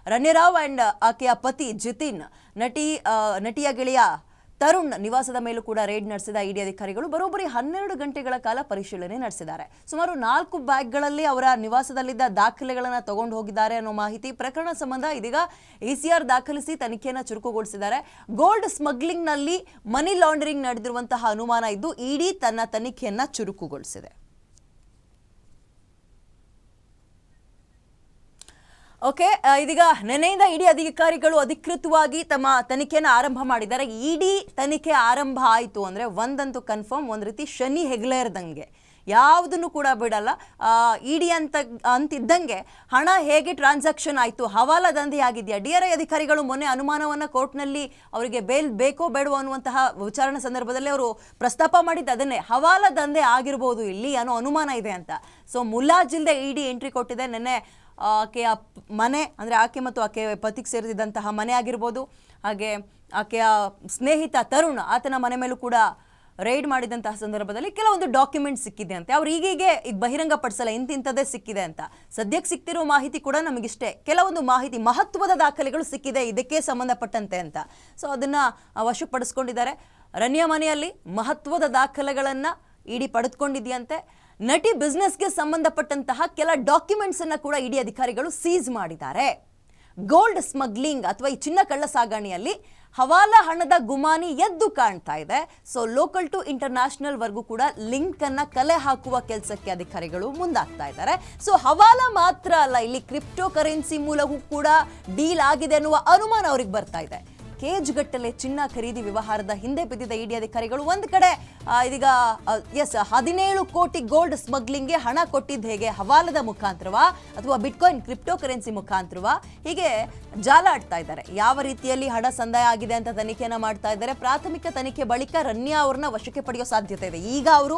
ರಣ್ಯರಾವ್ and ಆಕೆಯ ಪತಿ ಜಿತಿನ್, ನಟಿಯ ಗೆಳೆಯ ತರುಣ್ ನಿವಾಸದ ಮೇಲೂ ಕೂಡ ರೇಡ್ ನಡೆಸಿದ ಇಡಿ ಅಧಿಕಾರಿಗಳು ಬರೋಬ್ಬರಿ 12 ಗಂಟೆಗಳ ಕಾಲ ಪರಿಶೀಲನೆ ನಡೆಸಿದ್ದಾರೆ. ಸುಮಾರು 4 ಬ್ಯಾಗ್ಗಳಲ್ಲಿ ಅವರ ನಿವಾಸದಲ್ಲಿದ್ದ ದಾಖಲೆಗಳನ್ನು ತಗೊಂಡು ಹೋಗಿದ್ದಾರೆ ಅನ್ನೋ ಮಾಹಿತಿ. ಪ್ರಕರಣ ಸಂಬಂಧ ಇದೀಗ ಎಸಿಆರ್ ದಾಖಲಿಸಿ ತನಿಖೆಯನ್ನು ಚುರುಕುಗೊಳಿಸಿದ್ದಾರೆ. ಗೋಲ್ಡ್ ಸ್ಮಗ್ಲಿಂಗ್ನಲ್ಲಿ ಮನಿ ಲಾಂಡರಿಂಗ್ ನಡೆದಿರುವಂತಹ ಅನುಮಾನ ಇದ್ದು ಇಡಿ ತನ್ನ ತನಿಖೆಯನ್ನ ಚುರುಕುಗೊಳಿಸಿದೆ. ಓಕೆ, ಇದೀಗ ನೆನೆಯಿಂದ ಇಡಿ ಅಧಿಕಾರಿಗಳು ಅಧಿಕೃತವಾಗಿ ತಮ್ಮ ತನಿಖೆಯನ್ನು ಆರಂಭ ಮಾಡಿದ್ದಾರೆ. ಇಡಿ ತನಿಖೆ ಆರಂಭ ಆಯಿತು ಅಂದರೆ ಒಂದಂತೂ ಕನ್ಫರ್ಮ್, ಒಂದು ರೀತಿ ಶನಿ ಹೆಗ್ಲೇರ್ದಂಗೆ ಯಾವುದನ್ನು ಕೂಡ ಬಿಡಲ್ಲ. ಇಡಿ ಅಂತಿದ್ದಂಗೆ ಹಣ ಹೇಗೆ ಟ್ರಾನ್ಸಾಕ್ಷನ್ ಆಯಿತು, ಹವಾಲಾ ದಂಧೆ ಆಗಿದೆಯಾ. DRI ಅಧಿಕಾರಿಗಳು ಮೊನ್ನೆ ಅನುಮಾನವನ್ನು ಕೋರ್ಟ್ನಲ್ಲಿ ಅವರಿಗೆ ಬೇಲ್ ಬೇಕೋ ಬೇಡವೋ ಅನ್ನುವಂತಹ ವಿಚಾರಣೆ ಸಂದರ್ಭದಲ್ಲಿ ಅವರು ಪ್ರಸ್ತಾಪ ಮಾಡಿದ್ದು ಅದನ್ನೇ, ಹವಾಲಾ ದಂಧೆ ಆಗಿರ್ಬೋದು ಇಲ್ಲಿ ಅನ್ನೋ ಅನುಮಾನ ಇದೆ ಅಂತ. ಸೊ ಮುಲಾಜಿಲ್ದೆ ಇಡಿ ಎಂಟ್ರಿ ಕೊಟ್ಟಿದೆ. ನೆನ್ನೆ ಆಕೆಯ ಮನೆ ಅಂದರೆ ಆಕೆ ಮತ್ತು ಆಕೆ ಪತಿಗೆ ಸೇರಿದಂತಹ ಮನೆ ಆಗಿರ್ಬೋದು, ಹಾಗೆ ಆಕೆಯ ಸ್ನೇಹಿತ ತರುಣ್ ಆತನ ಮನೆ ಮೇಲೂ ಕೂಡ ರೈಡ್ ಮಾಡಿದಂತಹ ಸಂದರ್ಭದಲ್ಲಿ ಕೆಲವೊಂದು ಡಾಕ್ಯುಮೆಂಟ್ಸ್ ಸಿಕ್ಕಿದೆ ಅಂತೆ. ಅವ್ರು ಈಗ ಬಹಿರಂಗ ಪಡಿಸಲ್ಲ ಇಂತಿಂಥದ್ದೇ ಸಿಕ್ಕಿದೆ ಅಂತ. ಸದ್ಯಕ್ಕೆ ಸಿಕ್ತಿರೋ ಮಾಹಿತಿ ಕೂಡ ನಮಗಿಷ್ಟೇ, ಕೆಲವೊಂದು ಮಾಹಿತಿ ಮಹತ್ವದ ದಾಖಲೆಗಳು ಸಿಕ್ಕಿದೆ ಇದಕ್ಕೆ ಸಂಬಂಧಪಟ್ಟಂತೆ ಅಂತ. ಸೊ ಅದನ್ನು ವಶಪಡಿಸ್ಕೊಂಡಿದ್ದಾರೆ. ರನ್ಯಾ ಮನೆಯಲ್ಲಿ ಮಹತ್ವದ ದಾಖಲೆಗಳನ್ನು ಇಡಿ ಪಡೆದುಕೊಂಡಿದೆಯಂತೆ. ನಟಿ ಬಿಸ್ನೆಸ್ಗೆ ಸಂಬಂಧಪಟ್ಟಂತಹ ಕೆಲ ಡಾಕ್ಯುಮೆಂಟ್ಸ್ ಅನ್ನ ಕೂಡ ಇಡಿ ಅಧಿಕಾರಿಗಳು ಸೀಸ್ ಮಾಡಿದ್ದಾರೆ. ಗೋಲ್ಡ್ ಸ್ಮಗ್ಲಿಂಗ್ ಅಥವಾ ಈ ಚಿನ್ನ ಕಳ್ಳ ಸಾಗಣೆಯಲ್ಲಿ ಹವಾಲಾ ಹಣದ ಗುಮಾನಿ ಎದ್ದು ಕಾಣ್ತಾ ಇದೆ. ಸೊ ಲೋಕಲ್ ಟು ಇಂಟರ್ನ್ಯಾಷನಲ್ ವರ್ಗೂ ಕೂಡ ಲಿಂಕ್ ಅನ್ನ ಕಲೆ ಹಾಕುವ ಕೆಲಸಕ್ಕೆ ಅಧಿಕಾರಿಗಳು ಮುಂದಾಗ್ತಾ ಇದ್ದಾರೆ. ಸೊ ಹವಾಲಾ ಮಾತ್ರ ಅಲ್ಲ, ಇಲ್ಲಿ ಕ್ರಿಪ್ಟೋ ಕರೆನ್ಸಿ ಮೂಲಗೂ ಕೂಡ ಡೀಲ್ ಆಗಿದೆ ಅನ್ನುವ ಅನುಮಾನ ಅವ್ರಿಗೆ ಬರ್ತಾ ಇದೆ. ಕೇಜ್ಗಟ್ಟಲೆ ಚಿನ್ನ ಖರೀದಿ ವ್ಯವಹಾರದ ಹಿಂದೆ ಬಿದ್ದಿದ್ದ ಇಡಿ ಅಧಿಕಾರಿಗಳು ಒಂದು ಕಡೆ ಇದೀಗ 17 ಕೋಟಿ ಗೋಲ್ಡ್ ಸ್ಮಗ್ಲಿಂಗ್ಗೆ ಹಣ ಕೊಟ್ಟಿದ್ದು ಹೇಗೆ, ಹವಾಲದ ಮುಖಾಂತರವಾ ಅಥವಾ ಬಿಟ್ಕಾಯಿನ್ ಕ್ರಿಪ್ಟೋ ಕರೆನ್ಸಿ ಮುಖಾಂತರವಾ, ಹೀಗೆ ಜಾಲ ಆಡ್ತಾ ಇದ್ದಾರೆ. ಯಾವ ರೀತಿಯಲ್ಲಿ ಹಣ ಸಂದಾಯ ಆಗಿದೆ ಅಂತ ತನಿಖೆಯನ್ನ ಮಾಡ್ತಾ ಇದ್ದಾರೆ. ಪ್ರಾಥಮಿಕ ತನಿಖೆ ಬಳಿಕ ರನ್ಯಾ ಅವ್ರನ್ನ ವಶಕ್ಕೆ ಪಡೆಯೋ ಸಾಧ್ಯತೆ ಇದೆ. ಈಗ ಅವರು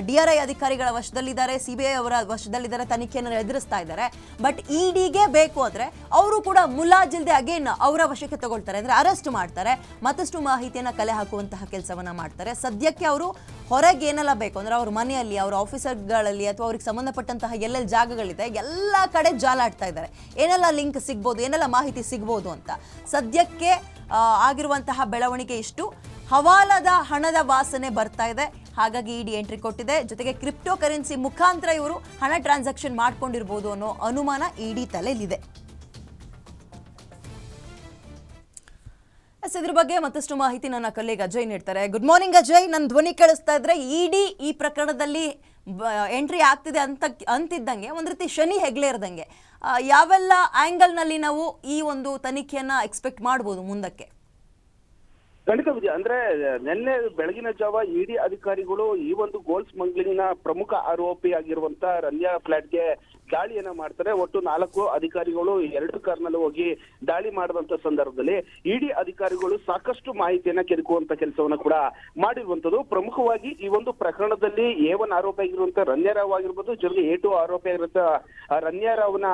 DRI ಅಧಿಕಾರಿಗಳ ವಶದಲ್ಲಿದ್ದಾರೆ, CBI ಅವರ ವಶದಲ್ಲಿದ್ದಾರೆ, ತನಿಖೆಯನ್ನು ಎದುರಿಸ್ತಾ ಇದ್ದಾರೆ. ಬಟ್ ಇಡಿಗೆ ಬೇಕು ಅಂದ್ರೆ ಅವರು ಕೂಡ ಮುಲಾಜಿಲ್ದೆ ಅಗೇನ್ ಅವರ ವಶಕ್ಕೆ ತಗೊಳ್ತಾರೆ, ಅಂದ್ರೆ ಅರೆಸ್ಟ್ ಮಾಡ್ತಾರೆ, ಮತ್ತಷ್ಟು ಮಾಹಿತಿಯನ್ನ ಕಲೆ ಹಾಕುವಂತಹ ಕೆಲಸವನ್ನ ಮಾಡ್ತಾರೆ. ಸದ್ಯಕ್ಕೆ ಅವರು ಹೊರಗೆ ಏನೆಲ್ಲ ಬೇಕು ಅಂದ್ರೆ ಅವ್ರ ಮನೆಯಲ್ಲಿ, ಅವರ ಆಫೀಸರ್ಗಳಲ್ಲಿ ಅಥವಾ ಅವ್ರಿಗೆ ಸಂಬಂಧಪಟ್ಟಂತಹ ಎಲ್ಲೆಲ್ಲಿ ಜಾಗಗಳಿದೆ ಎಲ್ಲ ಕಡೆ ಜಾಲ ಆಡ್ತಾ ಇದ್ದಾರೆ. ಏನೆಲ್ಲ ಲಿಂಕ್ ಸಿಗ್ಬೋದು, ಏನೆಲ್ಲ ಮಾಹಿತಿ ಸಿಗ್ಬೋದು ಅಂತ. ಸದ್ಯಕ್ಕೆ ಆಗಿರುವಂತಹ ಬೆಳವಣಿಗೆ ಇಷ್ಟು. ಹವಾಲದ ಹಣದ ವಾಸನೆ ಬರ್ತಾ ಇದೆ, ಹಾಗಾಗಿ ಇಡಿ ಎಂಟ್ರಿ ಕೊಟ್ಟಿದೆ. ಜೊತೆಗೆ ಕ್ರಿಪ್ಟೋ ಕರೆನ್ಸಿ ಮುಖಾಂತರ ಇವರು ಹಣ ಟ್ರಾನ್ಸಾಕ್ಷನ್ ಮಾಡ್ಕೊಂಡಿರ್ಬೋದು ಅನ್ನೋ ಅನುಮಾನ ಇಡಿ ತಲೆಯಲ್ಲಿದೆ. ಇದ್ರ ಬಗ್ಗೆ ಮತ್ತಷ್ಟು ಮಾಹಿತಿ ನನ್ನ ಕಲೀಗ್ ಅಜಯ್ ನೀಡ್ತಾರೆ. ಗುಡ್ ಮಾರ್ನಿಂಗ್ ಅಜಯ್, ನನ್ನ ಧ್ವನಿ ಕೇಳಿಸ್ತಾ ಇದ್ರೆ ಇಡಿ ಈ ಪ್ರಕರಣದಲ್ಲಿ ಎಂಟ್ರಿ ಆಗ್ತಿದೆ ಅಂತಿದ್ದಂಗೆ ಒಂದು ರೀತಿ ಶನಿ ಹೆಗ್ಲೇರ್ದಂಗೆ ಯಾವೆಲ್ಲ ಆಂಗಲ್ನಲ್ಲಿ ನಾವು ಈ ಒಂದು ತನಿಖೆಯನ್ನ ಎಕ್ಸ್ಪೆಕ್ಟ್ ಮಾಡ್ಬೋದು ಮುಂದಕ್ಕೆ? ಖಂಡಿತ ವಿಜಯ, ಅಂದ್ರೆ ನಿನ್ನೆ ಬೆಳಗಿನ ಜಾವ ಇಡಿ ಅಧಿಕಾರಿಗಳು ಈ ಒಂದು ಗೋಲ್ಡ್ ಸ್ಮಗ್ಲಿಂಗ್ ನ ಪ್ರಮುಖ ಆರೋಪಿ ಆಗಿರುವಂತ ರನ್ಯಾ ಫ್ಲಾಟ್ಗೆ ದಾಳಿಯನ್ನ ಮಾಡ್ತಾರೆ. ಒಟ್ಟು 4 ಅಧಿಕಾರಿಗಳು 2 ಕಾರ್ನಲ್ಲಿ ಹೋಗಿ ದಾಳಿ ಮಾಡಿದಂತ ಸಂದರ್ಭದಲ್ಲಿ ಇಡಿ ಅಧಿಕಾರಿಗಳು ಸಾಕಷ್ಟು ಮಾಹಿತಿಯನ್ನ ಕೆದಕುವಂತ ಕೆಲಸವನ್ನ ಕೂಡ ಮಾಡಿರುವಂತದ್ದು. ಪ್ರಮುಖವಾಗಿ ಈ ಒಂದು ಪ್ರಕರಣದಲ್ಲಿ A1 ಆರೋಪಿ ಆಗಿರುವಂತ ರನ್ಯಾರಾವ್ ಆಗಿರ್ಬೋದು, ಜೊತೆಗೆ A2 ಆರೋಪಿ ಆಗಿರುವಂತ ರನ್ಯಾರಾವ್ನ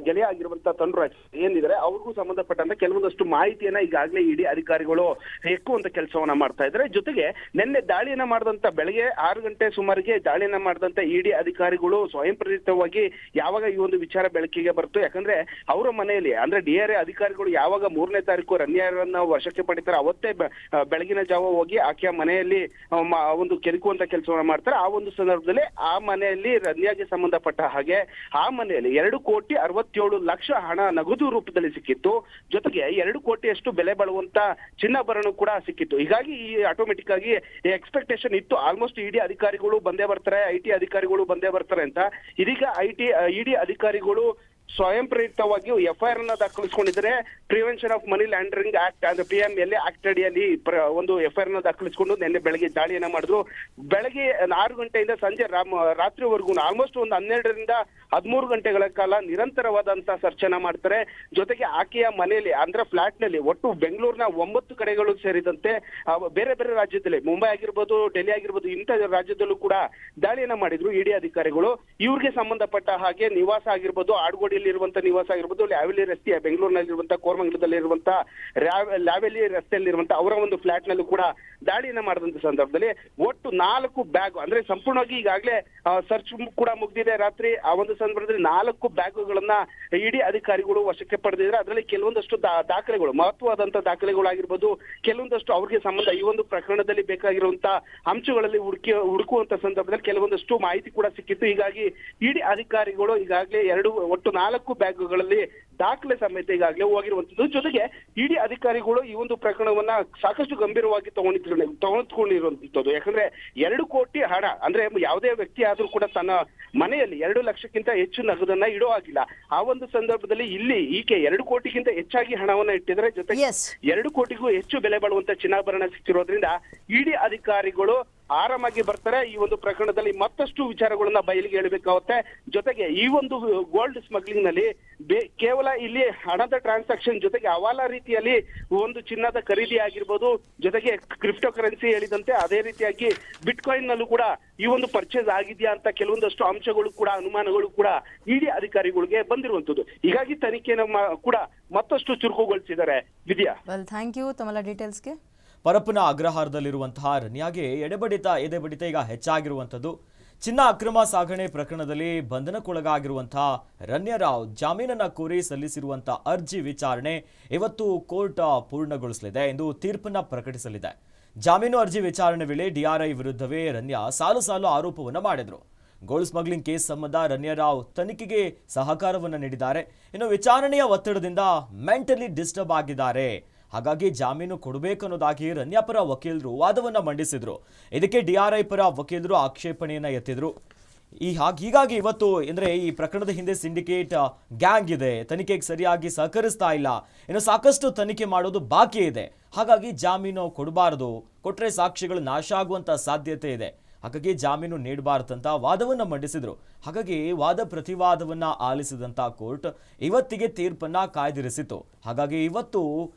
ಗೆಳೆಯ ಆಗಿರುವಂತ ತನುರಾಜ್ ಏನಿದ್ದಾರೆ ಅವ್ರಿಗೂ ಸಂಬಂಧಪಟ್ಟಂತ ಕೆಲವೊಂದಷ್ಟು ಮಾಹಿತಿಯನ್ನ ಈಗಾಗಲೇ ಇಡಿ ಅಧಿಕಾರಿಗಳು ಎಕ್ಕುವಂತ ಕೆಲಸವನ್ನ ಮಾಡ್ತಾ ಇದ್ದಾರೆ. ಜೊತೆಗೆ ನಿನ್ನೆ ದಾಳಿಯನ್ನ ಮಾಡಿದಂತ ಬೆಳಗ್ಗೆ 6 ಗಂಟೆ ಸುಮಾರಿಗೆ ದಾಳಿಯನ್ನ ಮಾಡಿದಂತ ಇಡಿ ಅಧಿಕಾರಿಗಳು ಸ್ವಯಂ ಪ್ರೇರಿತವಾಗಿ ಯಾವಾಗ ಈ ಒಂದು ವಿಚಾರ ಬೆಳಕಿಗೆ ಬರ್ತು, ಯಾಕಂದ್ರೆ ಅವರ ಮನೆಯಲ್ಲಿ ಅಂದ್ರೆ DRI ಅಧಿಕಾರಿಗಳು ಯಾವಾಗ 3ನೇ ತಾರೀಕು ರನ್ಯಾರನ್ನ ವಶಕ್ಕೆ ಪಡಿತಾರೆ ಅವತ್ತೇ ಬೆಳಗಿನ ಜಾವ ಹೋಗಿ ಆಕೆಯ ಮನೆಯಲ್ಲಿ ಒಂದು ಕೆದಕುವಂತ ಕೆಲಸವನ್ನ ಮಾಡ್ತಾರೆ. ಆ ಒಂದು ಸಂದರ್ಭದಲ್ಲಿ ಆ ಮನೆಯಲ್ಲಿ ರನ್ಯಾಗೆ ಸಂಬಂಧಪಟ್ಟ ಹಾಗೆ ಆ ಮನೆಯಲ್ಲಿ 2,67,00,000 ಹಣ ನಗದು ರೂಪದಲ್ಲಿ ಸಿಕ್ಕಿತ್ತು. ಜೊತೆಗೆ 2 ಕೋಟಿಯಷ್ಟು ಬೆಲೆ ಬಾಳುವಂತ ಚಿನ್ನಾಭರಣ ಕೂಡ ಸಿಕ್ಕಿತ್ತು. ಹೀಗಾಗಿ ಈ ಆಟೋಮೆಟಿಕ್ ಆಗಿ ಎಕ್ಸ್ಪೆಕ್ಟೇಷನ್ ಇತ್ತು, ಆಲ್ಮೋಸ್ಟ್ ಇಡಿ ಅಧಿಕಾರಿಗಳು ಬಂದೇ ಬರ್ತಾರೆ, IT ಅಧಿಕಾರಿಗಳು ಬಂದೇ ಬರ್ತಾರೆ ಅಂತ. ಇದೀಗ ಇಡಿ ಅಧಿಕಾರಿಗಳು ಸ್ವಯಂ ಪ್ರೇರಿತವಾಗಿ FIR ಅನ್ನ ದಾಖಲಿಸಿಕೊಂಡಿದ್ದಾರೆ. Prevention of money laundering act ಅಂದ್ರೆ PMLA ಆಕ್ಟ್ ಅಡಿಯಲ್ಲಿ ಒಂದು FIR ಅನ್ನ ದಾಖಲಿಸಿಕೊಂಡು ನಿನ್ನೆ ಬೆಳಗ್ಗೆ ದಾಳಿಯನ್ನ ಮಾಡಿದ್ರು. ಬೆಳಗ್ಗೆ 6 ಗಂಟೆಯಿಂದ ಸಂಜೆ ರಾತ್ರಿವರೆಗೂ ಆಲ್ಮೋಸ್ಟ್ ಒಂದು 12ರಿಂದ 13 ಗಂಟೆಗಳ ಕಾಲ ನಿರಂತರವಾದಂತಹ ಸರ್ಚ್ ಅನ್ನ ಮಾಡ್ತಾರೆ. ಜೊತೆಗೆ ಆಕೆಯ ಮನೆಯಲ್ಲಿ ಅಂದ್ರೆ ಫ್ಲಾಟ್ ನಲ್ಲಿ ಒಟ್ಟು ಬೆಂಗಳೂರಿನ 9 ಕಡೆಗಳು ಸೇರಿದಂತೆ ಬೇರೆ ಬೇರೆ ರಾಜ್ಯದಲ್ಲಿ ಮುಂಬೈ ಆಗಿರ್ಬೋದು, ಡೆಲ್ಲಿ ಆಗಿರ್ಬೋದು, ಇಂಥ ರಾಜ್ಯದಲ್ಲೂ ಕೂಡ ದಾಳಿಯನ್ನ ಮಾಡಿದ್ರು ಇಡಿ ಅಧಿಕಾರಿಗಳು. ಇವ್ರಿಗೆ ಸಂಬಂಧಪಟ್ಟ ಹಾಗೆ ನಿವಾಸ ಆಗಿರ್ಬೋದು, ಆಡ್ಗೋಡಿಯಲ್ಲಿ ಇರುವಂತಹ ನಿವಾಸ ಆಗಿರ್ಬೋದು, ಲ್ಯಾವೆಲಿ ರಸ್ತೆಯ ಬೆಂಗಳೂರಿನಲ್ಲಿರುವಂತಹ ಕೋರಮಂಗಲದಲ್ಲಿರುವಂತಹ ಲ್ಯಾವೆಲಿ ರಸ್ತೆಯಲ್ಲಿರುವಂತಹ ಅವರ ಒಂದು ಫ್ಲಾಟ್ ನಲ್ಲೂ ಕೂಡ ದಾಳಿಯನ್ನ ಮಾಡಿದಂತ ಸಂದರ್ಭದಲ್ಲಿ ಒಟ್ಟು 4 ಬ್ಯಾಗ್ ಅಂದ್ರೆ ಸಂಪೂರ್ಣವಾಗಿ ಈಗಾಗಲೇ ಸರ್ಚ್ ಕೂಡ ಮುಗ್ದಿದೆ ರಾತ್ರಿ. ಆ ಒಂದು ಸಂದರ್ಭದಲ್ಲಿ 4 ಬ್ಯಾಗ್ಗಳನ್ನ ಇಡಿ ಅಧಿಕಾರಿಗಳು ವಶಕ್ಕೆ ಪಡೆದಿದ್ದಾರೆ. ಅದರಲ್ಲಿ ಕೆಲವೊಂದಷ್ಟು ದಾಖಲೆಗಳು, ಮಹತ್ವವಾದಂತಹ ದಾಖಲೆಗಳಾಗಿರ್ಬೋದು, ಕೆಲವೊಂದಷ್ಟು ಅವ್ರಿಗೆ ಸಂಬಂಧ ಈ ಒಂದು ಪ್ರಕರಣದಲ್ಲಿ ಬೇಕಾಗಿರುವಂತಹ ಅಂಶಗಳಲ್ಲಿ ಹುಡುಕುವಂತ ಸಂದರ್ಭದಲ್ಲಿ ಕೆಲವೊಂದಷ್ಟು ಮಾಹಿತಿ ಕೂಡ ಸಿಕ್ಕಿತ್ತು. ಹೀಗಾಗಿ ಇಡಿ ಅಧಿಕಾರಿಗಳು ಈಗಾಗಲೇ ಒಟ್ಟು 4 ಬ್ಯಾಗ್ಗಳಲ್ಲಿ ದಾಖಲೆ ಸಮೇತ ಈಗಾಗಲೇ ಹೋಗಿರುವಂತದ್ದು. ಜೊತೆಗೆ ಇಡಿ ಅಧಿಕಾರಿಗಳು ಈ ಒಂದು ಪ್ರಕರಣವನ್ನ ಸಾಕಷ್ಟು ಗಂಭೀರವಾಗಿ ತೆಗೆದುಕೊಂಡಿರುವಂತದ್ದು. ಯಾಕಂದ್ರೆ 2 ಕೋಟಿ ಹಣ ಅಂದ್ರೆ ಯಾವುದೇ ವ್ಯಕ್ತಿ ಆದ್ರೂ ಕೂಡ ತನ್ನ ಮನೆಯಲ್ಲಿ 2 ಲಕ್ಷಕ್ಕಿಂತ ಹೆಚ್ಚು ನಗದನ್ನ ಇಡೋ ಆಗಿಲ್ಲ. ಆ ಒಂದು ಸಂದರ್ಭದಲ್ಲಿ ಇಲ್ಲಿ ಈಕೆ 2 ಕೋಟಿಗಿಂತ ಹೆಚ್ಚಾಗಿ ಹಣವನ್ನ ಇಟ್ಟಿದ್ರೆ, ಜೊತೆಗೆ 2 ಕೋಟಿಗೂ ಹೆಚ್ಚು ಬೆಲೆ ಬಾಳುವಂತ ಚಿನ್ನಾಭರಣ ಸಿಕ್ಕಿರೋದ್ರಿಂದ ಇಡಿ ಅಧಿಕಾರಿಗಳು ಆರಾಮಾಗಿ ಬರ್ತಾರೆ. ಈ ಒಂದು ಪ್ರಕರಣದಲ್ಲಿ ಮತ್ತಷ್ಟು ವಿಚಾರಗಳನ್ನ ಬಯಲಿಗೆ ಹೇಳಬೇಕಾಗುತ್ತೆ. ಜೊತೆಗೆ ಈ ಒಂದು ಗೋಲ್ಡ್ ಸ್ಮಗ್ಲಿಂಗ್ ನಲ್ಲಿ ಕೇವಲ ಇಲ್ಲಿ ಹಣದ ಟ್ರಾನ್ಸಾಕ್ಷನ್ ಜೊತೆಗೆ ಹವಾಲಾ ರೀತಿಯಲ್ಲಿ ಒಂದು ಚಿನ್ನದ ಖರೀದಿ ಆಗಿರ್ಬೋದು, ಜೊತೆಗೆ ಕ್ರಿಪ್ಟೋ ಕರೆನ್ಸಿ ಹೇಳಿದಂತೆ ಅದೇ ರೀತಿಯಾಗಿ ಬಿಟ್ಕಾಯಿನ್ ನಲ್ಲೂ ಕೂಡ ಈ ಒಂದು ಪರ್ಚೇಸ್ ಆಗಿದೆಯಾ ಅಂತ ಕೆಲವೊಂದಷ್ಟು ಅಂಶಗಳು ಕೂಡ ಅನುಮಾನಗಳು ಕೂಡ ಇಡಿ ಅಧಿಕಾರಿಗಳಿಗೆ ಬಂದಿರುವಂತದ್ದು. ಹೀಗಾಗಿ ತನಿಖೆಯನ್ನು ಕೂಡ ಮತ್ತಷ್ಟು ಚುರುಕುಗೊಳಿಸಿದ್ದಾರೆ. ವಿದ್ಯಾ, ಥ್ಯಾಂಕ್ ಯು ತಮ್ಮ ಡೀಟೇಲ್ಸ್ಗೆ. ಪರಪ್ಪನ ಅಗ್ರಹಾರದಲ್ಲಿರುವಂತಹ ರನ್ಯಾಗೆ ಎದೆಬಡಿತ ಈಗ ಹೆಚ್ಚಾಗಿರುವಂಥದ್ದು. ಚಿನ್ನ ಅಕ್ರಮ ಸಾಗಣೆ ಪ್ರಕರಣದಲ್ಲಿ ಬಂಧನಕ್ಕೊಳಗಾಗಿರುವಂತಹ ರನ್ಯರಾವ್ ಜಾಮೀನನ್ನ ಕೋರಿ ಸಲ್ಲಿಸಿರುವಂತಹ ಅರ್ಜಿ ವಿಚಾರಣೆ ಇವತ್ತು ಕೋರ್ಟ್ ಪೂರ್ಣಗೊಳಿಸಲಿದೆ ಎಂದು ತೀರ್ಪನ್ನ ಪ್ರಕಟಿಸಲಿದೆ. ಜಾಮೀನು ಅರ್ಜಿ ವಿಚಾರಣೆ ವೇಳೆ ಡಿಆರ್ಐ ವಿರುದ್ಧವೇ ರನ್ಯಾ ಸಾಲು ಆರೋಪವನ್ನು ಮಾಡಿದ್ರು. ಗೋಲ್ಡ್ ಸ್ಮಗ್ಲಿಂಗ್ ಕೇಸ್ ಸಂಬಂಧ ರನ್ಯರಾವ್ ತನಿಖೆಗೆ ಸಹಕಾರವನ್ನು ನೀಡಿದ್ದಾರೆ. ಇನ್ನು ವಿಚಾರಣೆಯ ಒತ್ತಡದಿಂದ ಮೆಂಟಲಿ ಡಿಸ್ಟರ್ಬ್ ಆಗಿದ್ದಾರೆ. ಹಾಗಾಗಿ ಜಾಮೀನು ಕೊಡಬೇಕನ್ನೋದಾಗಿ ರನ್ಯಾ ಪರ ವಕೀಲರು ವಾದವನ್ನ ಮಂಡಿಸಿದ್ರು. ಇದಕ್ಕೆ ಡಿಆರ್ಐ ಪರ ವಕೀಲರು ಆಕ್ಷೇಪಣೆಯನ್ನ ಎತ್ತಿದ್ರು. ಹೀಗಾಗಿ ಇವತ್ತು ಅಂದ್ರೆ ಈ ಪ್ರಕರಣದ ಹಿಂದೆ ಸಿಂಡಿಕೇಟ್ ಗ್ಯಾಂಗ್ ಇದೆ, ತನಿಖೆಗೆ ಸರಿಯಾಗಿ ಸಹಕರಿಸ್ತಾ ಇಲ್ಲ, ಇನ್ನು ಸಾಕಷ್ಟು ತನಿಖೆ ಮಾಡೋದು ಬಾಕಿ ಇದೆ. ಹಾಗಾಗಿ ಜಾಮೀನು ಕೊಡಬಾರದು, ಕೊಟ್ರೆ ಸಾಕ್ಷಿಗಳು ನಾಶ ಆಗುವಂತ ಸಾಧ್ಯತೆ ಇದೆ. ಹಾಗಾಗಿ ಜಾಮೀನು ನೀಡಬಾರದಂತ ವಾದವನ್ನ ಮಂಡಿಸಿದ್ರು. ಹಾಗಾಗಿ ವಾದ ಪ್ರತಿವಾದವನ್ನ ಆಲಿಸಿದಂತ ಕೋರ್ಟ್ ಇವತ್ತಿಗೆ ತೀರ್ಪನ್ನ ಕಾಯ್ದಿರಿಸಿತು. ಹಾಗಾಗಿ ಇವತ್ತು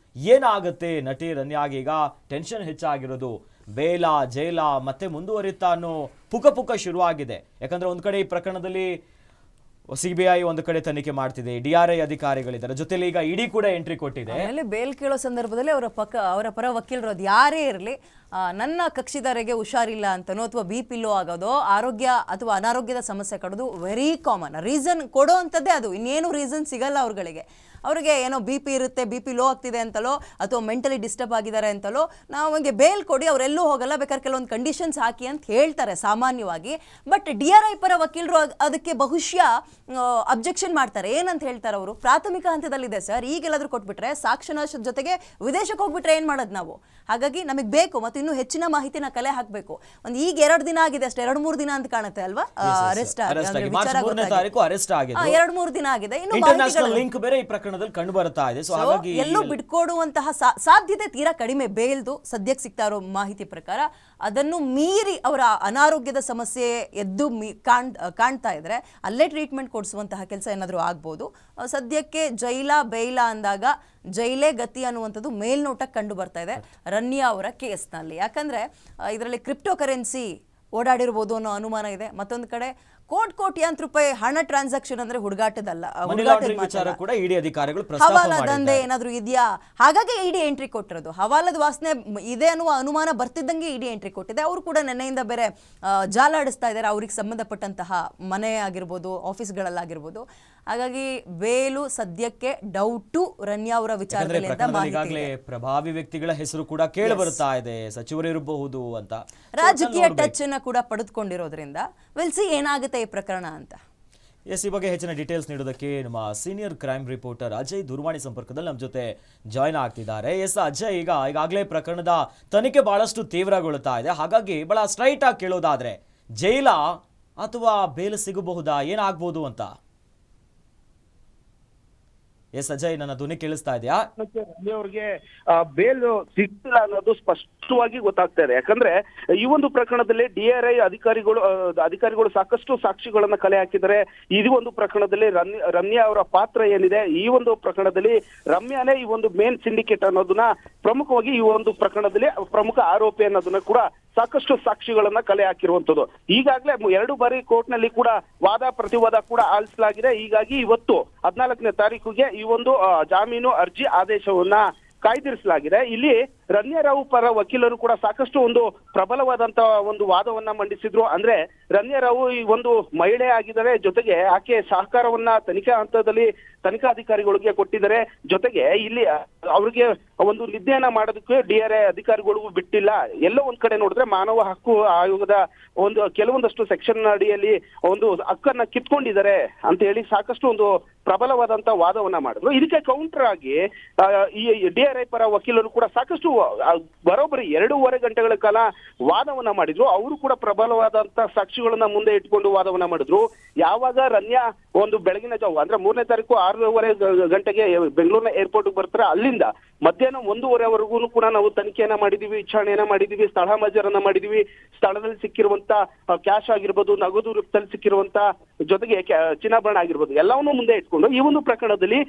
ಏನಾಗುತ್ತೆ, ನಟಿ ರನ್ಯಾಗೆ ಈಗ ಟೆನ್ಷನ್ ಹೆಚ್ಚಾಗಿರೋದು, ಬೇಲ ಜೈಲ ಮತ್ತೆ ಮುಂದುವರಿತಾ ಅನ್ನೋ ಪುಕ ಶುರುವಾಗಿದೆ. ಯಾಕಂದ್ರೆ ಒಂದ್ ಕಡೆ ಈ ಪ್ರಕರಣದಲ್ಲಿ ಸಿಬಿಐ ಒಂದು ಕಡೆ ತನಿಖೆ ಮಾಡ್ತಿದೆ, ಡಿಆರ್ಐ ಅಧಿಕಾರಿಗಳಿದ್ದಾರೆ, ಜೊತೆಲಿ ಈಗ ಇಡಿ ಕೂಡ ಎಂಟ್ರಿ ಕೊಟ್ಟಿದೆ. ಆಮೇಲೆ ಬೇಲ್ ಕೇಳೋ ಸಂದರ್ಭದಲ್ಲಿ ಅವರ ಪರ ವಕೀಲರು ಅದು ಯಾರೇ ಇರಲಿ, ನನ್ನ ಕಕ್ಷಿದಾರಿಗೆ ಹುಷಾರಿಲ್ಲ ಅಂತನೋ ಅಥವಾ BP ಲೋ ಆಗೋದು, ಆರೋಗ್ಯ ಅಥವಾ ಅನಾರೋಗ್ಯದ ಸಮಸ್ಯೆ ಕೊಡೋದು ವೆರಿ ಕಾಮನ್. ರೀಸನ್ ಕೊಡೋ ಅಂಥದ್ದೇ ಅದು, ಇನ್ನೇನು ರೀಸನ್ ಸಿಗಲ್ಲ ಅವ್ರಿಗೆ ಏನೋ BP ಇರುತ್ತೆ, BP ಲೋ ಆಗ್ತಿದೆ ಅಂತಲೋ ಅಥವಾ ಮೆಂಟಲಿ ಡಿಸ್ಟರ್ಬ್ ಆಗಿದ್ದಾರೆ ಅಂತಲೋ ನಾವು ಹಂಗೆ ಬೇಲ್ ಕೊಡಿ, ಅವರೆಲ್ಲೂ ಹೋಗಲ್ಲ, ಬೇಕಾದ್ರೆ ಕೆಲವೊಂದು ಕಂಡೀಷನ್ಸ್ ಹಾಕಿ ಅಂತ ಹೇಳ್ತಾರೆ ಸಾಮಾನ್ಯವಾಗಿ. ಬಟ್ DRI ಪರ ವಕೀಲರು ಅದಕ್ಕೆ ಬಹುಶಃ ಅಬ್ಜೆಕ್ಷನ್ ಮಾಡ್ತಾರೆ. ಏನಂತ ಹೇಳ್ತಾರೆ ಅವರು, ಪ್ರಾಥಮಿಕ ಹಂತದಲ್ಲಿದೆ ಸರ್, ಈಗೆಲ್ಲಾದ್ರೂ ಕೊಟ್ಬಿಟ್ರೆ ಸಾಕ್ಷಾಂಶದ ಜೊತೆಗೆ ವಿದೇಶಕ್ಕೆ ಹೋಗ್ಬಿಟ್ರೆ ಏನು ಮಾಡೋದು ನಾವು? ಹಾಗಾಗಿ ನಮಗೆ ಬೇಕು ಮತ್ತು ಇನ್ನೂ ಹೆಚ್ಚಿನ ಮಾಹಿತಿನ ಕಲೆ ಹಾಕಬೇಕು. ಒಂದು ಈಗ 2 ದಿನ ಆಗಿದೆ ಅಷ್ಟೇ, 2-3 ದಿನ ಅಂತ ಕಾಣುತ್ತೆ ಅಲ್ವಾ ಅರೆಸ್ಟ್ ಆಗಿ, 2-3 ದಿನ ಆಗಿದೆ. ಇಂಟರ್ನ್ಯಾಷನಲ್ ಲಿಂಕ್ ಬೇರೆ ಈ ಪ್ರಕರಣದಲ್ಲಿ ಕಂಡು ಬರ್ತಾ ಇದೆ. ಸೊ ಹಾಗಾಗಿ ಎಲ್ಲೂ ಬಿಟ್ಕೊಡುವಂತಹ ಸಾಧ್ಯತೆ ತೀರಾ ಕಡಿಮೆ. ಬೇಲ್ದು ಸದ್ಯಕ್ಕೆ ಸಿಗ್ತಾ ಇರೋ ಮಾಹಿತಿ ಪ್ರಕಾರ ಅದನ್ನು ಮೀರಿ ಅವರ ಅನಾರೋಗ್ಯದ ಸಮಸ್ಯೆ ಎದ್ದು ಕಾಣ್ತಾ ಇದ್ರೆ ಅಲ್ಲೇ ಟ್ರೀಟ್ಮೆಂಟ್ ಕೊಡಿಸುವಂತಹ ಕೆಲಸ ಏನಾದರೂ ಆಗ್ಬೋದು. ಸದ್ಯಕ್ಕೆ ಬೇಯ್ಲ ಅಂದಾಗ ಜೈಲೇ ಗತಿ ಅನ್ನುವಂಥದ್ದು ಮೇಲ್ನೋಟಕ್ಕೆ ಕಂಡು ಬರ್ತಾ ಇದೆ ರನ್ಯಾ ಅವರ ಕೇಸ್ನಲ್ಲಿ. ಯಾಕಂದ್ರೆ ಇದರಲ್ಲಿ ಕ್ರಿಪ್ಟೋ ಕರೆನ್ಸಿ ಓಡಾಡಿರ್ಬೋದು ಅನ್ನೋ ಅನುಮಾನ ಇದೆ. ಮತ್ತೊಂದು ಕಡೆ ಕೋಟ್ಯಾಂತರ ರೂಪಾಯಿ ಹಣ ಟ್ರಾನ್ಸಾಕ್ಷನ್ ಅಂದ್ರೆ ಹುಡುಗಾಟದಲ್ಲ, ಹವಾಲಾ ದಂಧೆ ಏನಾದ್ರು ಇದೆಯಾ, ಹಾಗಾಗಿ ಇಡಿ ಎಂಟ್ರಿ ಕೊಟ್ಟಿರೋದು. ಹವಾಲದ ವಾಸನೆ ಇದೆ ಅನ್ನುವ ಅನುಮಾನ ಬರ್ತಿದ್ದಂಗೆ ಇಡಿ ಎಂಟ್ರಿ ಕೊಟ್ಟಿದೆ. ಅವರು ಕೂಡ ನೆನ್ನೆಯಿಂದ ಬೇರೆ ಜಾಲ ಆಡಿಸ್ತಾ ಇದ್ದಾರೆ, ಅವ್ರಿಗೆ ಸಂಬಂಧಪಟ್ಟಂತಹ ಮನೆ ಆಗಿರ್ಬೋದು, ಆಫೀಸ್ಗಳಲ್ಲಾಗಿರ್ಬೋದು. ಹಾಗಾಗಿ ಬೇಲು ಸದ್ಯಕ್ಕೆ ಡೌಟು ರನ್ಯಾ ಅವರ ವಿಚಾರದಲ್ಲಿ ಅಂತ ಮಾಹಿತಿ. ಪ್ರಭಾವಿ ವ್ಯಕ್ತಿಗಳ ಹೆಸರು ಕೂಡ ಕೇಳಿ ಬರ್ತಾ ಇದೆ, ಸಚಿವರಿರಬಹುದು ಅಂತ, ರಾಜಕೀಯ ಟಚ್ ಅನ್ನ ಕೂಡ ಪಡೆದುಕೊಂಡಿರೋದ್ರಿಂದ ವಿಲ್ ಸಿ ಏನಾಗುತ್ತೆ ಈ ಪ್ರಕರಣ ಅಂತ. ಈ ಬಗ್ಗೆ ಹೆಚ್ಚಿನ ಡೀಟೇಲ್ಸ್ ನೀಡೋದಕ್ಕೆ ನಮ್ಮ ಸೀನಿಯರ್ ಕ್ರೈಮ್ ರಿಪೋರ್ಟರ್ ಅಜಯ್ ದೂರವಾಣಿ ಸಂಪರ್ಕದಲ್ಲಿ ನಮ್ಮ ಜೊತೆ ಜಾಯ್ನ್ ಆಗ್ತಿದ್ದಾರೆ. ಅಜಯ್, ಈಗಾಗಲೇ ಪ್ರಕರಣದ ತನಿಖೆ ಬಹಳಷ್ಟು ತೀವ್ರಗೊಳ್ಳುತ್ತಾ ಇದೆ. ಹಾಗಾಗಿ ಬಹಳ ಸ್ಟ್ರೈಟ್ ಆಗಿ ಕೇಳೋದಾದ್ರೆ ಜೈಲ ಅಥವಾ ಬೇಲ್ ಸಿಗಬಹುದಾ, ಏನಾಗ್ಬೋದು ಅಂತ? ಅಜಯ್, ನನ್ನ ಧ್ವನಿ ಕೇಳಿಸ್ತಾ ಇದೆಯಾ? ಅವ್ರಿಗೆ ಬೇಲ್ ಸಿಗ್ತಿಲ್ಲ ಅನ್ನೋದು ಸ್ಪಷ್ಟವಾಗಿ ಗೊತ್ತಾಗ್ತಾ ಇದೆ. ಯಾಕಂದ್ರೆ ಈ ಒಂದು ಪ್ರಕರಣದಲ್ಲಿ DRI ಅಧಿಕಾರಿಗಳು ಸಾಕಷ್ಟು ಸಾಕ್ಷಿಗಳನ್ನ ಕಲೆ ಹಾಕಿದ್ದಾರೆ. ಇದು ಒಂದು ಪ್ರಕರಣದಲ್ಲಿ ರಮ್ಯಾ ಅವರ ಪಾತ್ರ ಏನಿದೆ, ಈ ಒಂದು ಪ್ರಕರಣದಲ್ಲಿ ರಮ್ಯಾನೇ ಈ ಒಂದು ಮೇನ್ ಸಿಂಡಿಕೇಟ್ ಅನ್ನೋದನ್ನ ಪ್ರಮುಖವಾಗಿ ಈ ಒಂದು ಪ್ರಕರಣದಲ್ಲಿ ಪ್ರಮುಖ ಆರೋಪಿ ಅನ್ನೋದನ್ನ ಕೂಡ ಸಾಕಷ್ಟು ಸಾಕ್ಷಿಗಳನ್ನ ಕಲೆ ಹಾಕಿರುವಂತದ್ದು. ಈಗಾಗಲೇ 2 ಬಾರಿ ಕೋರ್ಟ್ ನಲ್ಲಿ ಕೂಡ ವಾದ ಪ್ರತಿವಾದ ಕೂಡ ಆಲಿಸಲಾಗಿದೆ. ಹೀಗಾಗಿ ಇವತ್ತು 14ನೇ ತಾರೀಕಿಗೆ ಈ ಒಂದು ಜಾಮೀನು ಅರ್ಜಿ ಆದೇಶವನ್ನ ಕಾಯ್ದಿರಿಸಲಾಗಿದೆ. ಇಲ್ಲಿ ರನ್ಯಾ ರಾವ್ ಪರ ವಕೀಲರು ಕೂಡ ಸಾಕಷ್ಟು ಒಂದು ಪ್ರಬಲವಾದಂತ ಒಂದು ವಾದವನ್ನ ಮಂಡಿಸಿದ್ರು. ಅಂದ್ರೆ ರನ್ಯಾ ರಾವ್ ಈ ಒಂದು ಮಹಿಳೆ ಆಗಿದ್ದಾರೆ, ಜೊತೆಗೆ ಆಕೆ ಸಹಕಾರವನ್ನ ತನಿಖಾ ಹಂತದಲ್ಲಿ ತನಿಖಾಧಿಕಾರಿಗಳಿಗೆ ಕೊಟ್ಟಿದ್ದಾರೆ. ಜೊತೆಗೆ ಇಲ್ಲಿ ಅವ್ರಿಗೆ ಒಂದು ನಿದ್ದೆಯನ್ನ ಮಾಡೋದಕ್ಕೆ DRI ಅಧಿಕಾರಿಗಳಿಗೂ ಬಿಟ್ಟಿಲ್ಲ. ಎಲ್ಲೋ ಒಂದ್ ಕಡೆ ನೋಡಿದ್ರೆ ಮಾನವ ಹಕ್ಕು ಆಯೋಗದ ಒಂದು ಕೆಲವೊಂದಷ್ಟು ಸೆಕ್ಷನ್ ಅಡಿಯಲ್ಲಿ ಒಂದು ಹಕ್ಕನ್ನ ಕಿತ್ಕೊಂಡಿದ್ದಾರೆ ಅಂತ ಹೇಳಿ ಸಾಕಷ್ಟು ಒಂದು ಪ್ರಬಲವಾದಂತ ವಾದವನ್ನ ಮಾಡಿದ್ರು. ಇದಕ್ಕೆ ಕೌಂಟರ್ ಆಗಿ ಈ DRI ಪರ ವಕೀಲರು ಕೂಡ ಸಾಕಷ್ಟು ಬರೋಬ್ಬರಿ 2.5 ಗಂಟೆಗಳ ಕಾಲ ವಾದವನ್ನ ಮಾಡಿದ್ರು. ಅವರು ಕೂಡ ಪ್ರಬಲವಾದಂತ ಸಾಕ್ಷಿಗಳನ್ನ ಮುಂದೆ ಇಟ್ಕೊಂಡು ವಾದವನ್ನ ಮಾಡಿದ್ರು. ಯಾವಾಗ ರನ್ಯಾ ಒಂದು ಬೆಳಗಿನ ಜಾವ ಅಂದ್ರೆ 3ನೇ ತಾರೀಕು 6:30 ಗಂಟೆಗೆ ಬೆಂಗಳೂರಿನ ಏರ್ಪೋರ್ಟ್ ಬರ್ತಾರೆ, ಅಲ್ಲಿಂದ ಮಧ್ಯಾಹ್ನ 1:30ವರೆಗೂ ಕೂಡ ನಾವು ತನಿಖೆಯನ್ನ ಮಾಡಿದೀವಿ, ವಿಚಾರಣೆಯನ್ನ ಮಾಡಿದೀವಿ, ಸ್ಥಳ ಮಜರನ್ನ ಮಾಡಿದೀವಿ. ಸ್ಥಳದಲ್ಲಿ ಸಿಕ್ಕಿರುವಂತ ಕ್ಯಾಶ್ ಆಗಿರ್ಬೋದು, ನಗದು ರೂಪದಲ್ಲಿ ಸಿಕ್ಕಿರುವಂತ ಜೊತೆಗೆ ಚಿನ್ನಾಭರಣ ಆಗಿರ್ಬೋದು, ಎಲ್ಲವನ್ನೂ ಮುಂದೆ ಇಟ್ಕೊಂಡು ಈ ಒಂದು ಪ್ರಕರಣದಲ್ಲಿ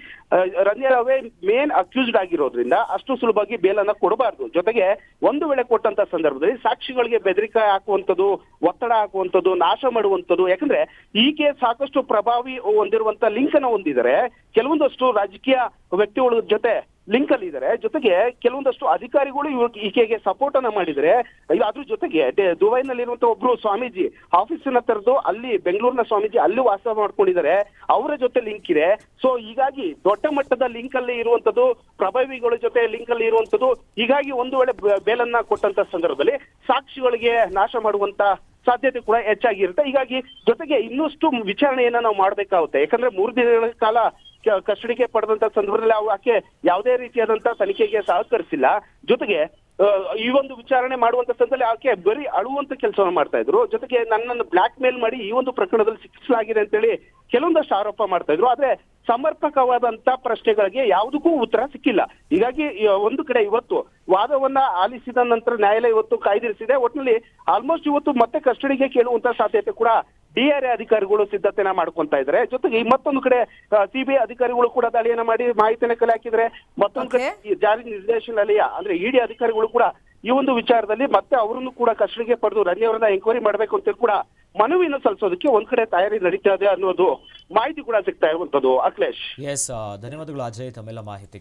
ರನ್ಯಾ ರಾವೇ ಮೇನ್ ಅಕ್ಯೂಸ್ಡ್ ಆಗಿರೋದ್ರಿಂದ ಅಷ್ಟು ಸುಲಭವಾಗಿ ಬೇಲನ್ನ ಕೊಡಬಾರ್ದು. ಜೊತೆಗೆ ಒಂದು ವೇಳೆ ಕೊಟ್ಟಂತ ಸಂದರ್ಭದಲ್ಲಿ ಸಾಕ್ಷಿಗಳಿಗೆ ಬೆದರಿಕೆ ಹಾಕುವಂಥದ್ದು, ಒತ್ತಡ ಹಾಕುವಂಥದ್ದು, ನಾಶ ಮಾಡುವಂಥದ್ದು. ಯಾಕಂದ್ರೆ ಈಕೆ ಸಾಕಷ್ಟು ಪ್ರಭಾವಿ ಹೊಂದಿರುವಂತ ಲಿಂಕ್ ಅನ್ನ ಹೊಂದಿದ್ದಾರೆ. ಕೆಲವೊಂದಷ್ಟು ರಾಜಕೀಯ ವ್ಯಕ್ತಿಗಳ ಜೊತೆ ಲಿಂಕ್ ಅಲ್ಲಿ ಇದ್ದಾರೆ. ಜೊತೆಗೆ ಕೆಲವೊಂದಷ್ಟು ಅಧಿಕಾರಿಗಳು ಈಕೆಗೆ ಸಪೋರ್ಟ್ ಅನ್ನ ಮಾಡಿದರೆ. ಅದ್ರ ಜೊತೆಗೆ ದುಬೈನಲ್ಲಿರುವಂತ ಒಬ್ರು ಸ್ವಾಮೀಜಿ ಆಫೀಸನ್ನ ತೆರೆದು ಅಲ್ಲಿ ಬೆಂಗಳೂರಿನ ಸ್ವಾಮೀಜಿ ಅಲ್ಲಿ ವಾಸ ಮಾಡ್ಕೊಂಡಿದ್ದಾರೆ, ಅವರ ಜೊತೆ ಲಿಂಕ್ ಇದೆ. ಸೊ ಹೀಗಾಗಿ ದೊಡ್ಡ ಮಟ್ಟದ ಲಿಂಕ್ ಅಲ್ಲಿ ಇರುವಂತದ್ದು, ಪ್ರಭಾವಿಗಳ ಜೊತೆ ಲಿಂಕ್ ಅಲ್ಲಿ ಇರುವಂತದ್ದು. ಹೀಗಾಗಿ ಒಂದು ವೇಳೆ ಬೇಲನ್ನ ಕೊಟ್ಟಂತ ಸಂದರ್ಭದಲ್ಲಿ ಸಾಕ್ಷಿಗಳಿಗೆ ನಾಶ ಮಾಡುವಂತ ಸಾಧ್ಯತೆ ಕೂಡ ಹೆಚ್ಚಾಗಿರುತ್ತೆ. ಹೀಗಾಗಿ ಜೊತೆಗೆ ಇನ್ನಷ್ಟು ವಿಚಾರಣೆಯನ್ನ ನಾವು ಮಾಡ್ಬೇಕಾಗುತ್ತೆ. ಯಾಕಂದ್ರೆ 3 ದಿನಗಳ ಕಾಲ ಕಸ್ಟಡಿಗೆ ಪಡೆದಂತ ಸಂದರ್ಭದಲ್ಲಿ ಆಕೆ ಯಾವುದೇ ರೀತಿಯಾದಂತ ತನಿಖೆಗೆ ಸಹಕರಿಸಿಲ್ಲ. ಜೊತೆಗೆ ಈ ಒಂದು ವಿಚಾರಣೆ ಮಾಡುವಂತ ಸಂದರ್ಭದಲ್ಲಿ ಆಕೆ ಬರೀ ಅಳುವಂತ ಕೆಲಸವನ್ನ ಮಾಡ್ತಾ ಇದ್ರು. ಜೊತೆಗೆ ನನ್ನನ್ನು ಬ್ಲಾಕ್ ಮೇಲ್ ಮಾಡಿ ಈ ಒಂದು ಪ್ರಕರಣದಲ್ಲಿ ಶಿಕ್ಷಿಸಲಾಗಿದೆ ಅಂತೇಳಿ ಕೆಲವೊಂದಷ್ಟು ಆರೋಪ ಮಾಡ್ತಾ ಇದ್ರು. ಆದ್ರೆ ಸಮರ್ಪಕವಾದಂತ ಪ್ರಶ್ನೆಗಳಿಗೆ ಯಾವುದಕ್ಕೂ ಉತ್ತರ ಸಿಕ್ಕಿಲ್ಲ. ಹೀಗಾಗಿ ಒಂದು ಕಡೆ ಇವತ್ತು ವಾದವನ್ನ ಆಲಿಸಿದ ನಂತರ ನ್ಯಾಯಾಲಯ ಇವತ್ತು ಕಾಯ್ದಿರಿಸಿದೆ. ಒಟ್ಟಿನಲ್ಲಿ ಆಲ್ಮೋಸ್ಟ್ ಇವತ್ತು ಮತ್ತೆ ಕಸ್ಟಡಿಗೆ ಕೇಳುವಂತ ಸಾಧ್ಯತೆ ಕೂಡ DRI ಅಧಿಕಾರಿಗಳು ಸಿದ್ಧತೆನ ಮಾಡ್ಕೊಂತ ಇದ್ದಾರೆ. ಜೊತೆಗೆ ಮತ್ತೊಂದು ಕಡೆ CBI ಅಧಿಕಾರಿಗಳು ಕೂಡ ದಾಳಿಯನ್ನ ಮಾಡಿ ಮಾಹಿತಿನ ಕಲೆ ಹಾಕಿದ್ರೆ. ಮತ್ತೊಂದು ಕಡೆ ಜಾರಿ ನಿರ್ದೇಶನಾಲಯ ಅಂದ್ರೆ ED ಅಧಿಕಾರಿಗಳು ಕೂಡ ಈ ಒಂದು ವಿಚಾರದಲ್ಲಿ ಮತ್ತೆ ಅವರನ್ನು ಕೂಡ ಕಸ್ಟಡಿಗೆ ಪಡೆದು ರನ್ಯಾ ಅವರನ್ನ ಎಂಕ್ವೈರಿ ಮಾಡಬೇಕು ಅಂತ ಕೂಡ ಮನವಿಯನ್ನು ಸಲ್ಲಿಸೋದಕ್ಕೆ ಒಂದ್ ಕಡೆ ತಯಾರಿ ನಡೀತಾ ಇದೆ ಅನ್ನೋದು ಮಾಹಿತಿ ಕೂಡ ಸಿಗ್ತಾ ಇರುವಂತದ್ದು. ಅಖಿಲೇಶ್, ಧನ್ಯವಾದಗಳು ಅಜಯ್ ತಮ್ಮೆಲ್ಲ ಮಾಹಿತಿಗೆ.